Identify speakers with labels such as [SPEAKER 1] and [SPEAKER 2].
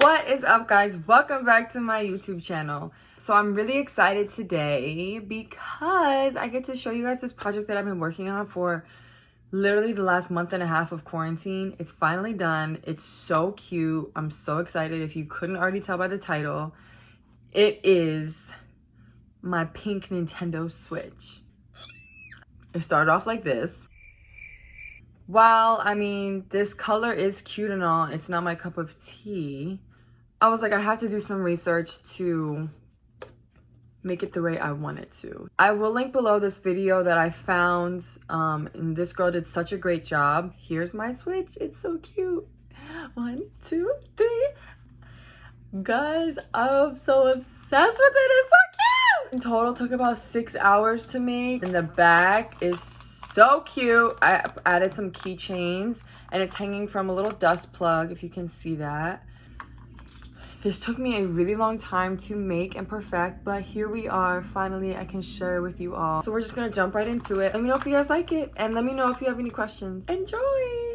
[SPEAKER 1] What is up, guys? Welcome back to my YouTube channel. So I'm really excited today because I get to show you guys this project that I've been working on for literally the last month and a half of quarantine. It's finally done. It's so cute. I'm so excited. If you couldn't already tell by the title, it is my pink Nintendo Switch. It started off like this. While, I mean, this color is cute and all, it's not my cup of tea. I was like, I have to do some research to make it the way I want it to. I will link below this video that I found, and this girl did such a great job. Here's my Switch. It's so cute. 1, 2, 3. Guys, I'm so obsessed with it. It's so cute. In total, took about 6 hours to make. And the back is so cute. I added some keychains, and it's hanging from a little dust plug, if you can see that. This took me a really long time to make and perfect, but here we are. Finally, I can share it with you all. So we're just gonna jump right into it. Let me know if you guys like it, and let me know if you have any questions. Enjoy!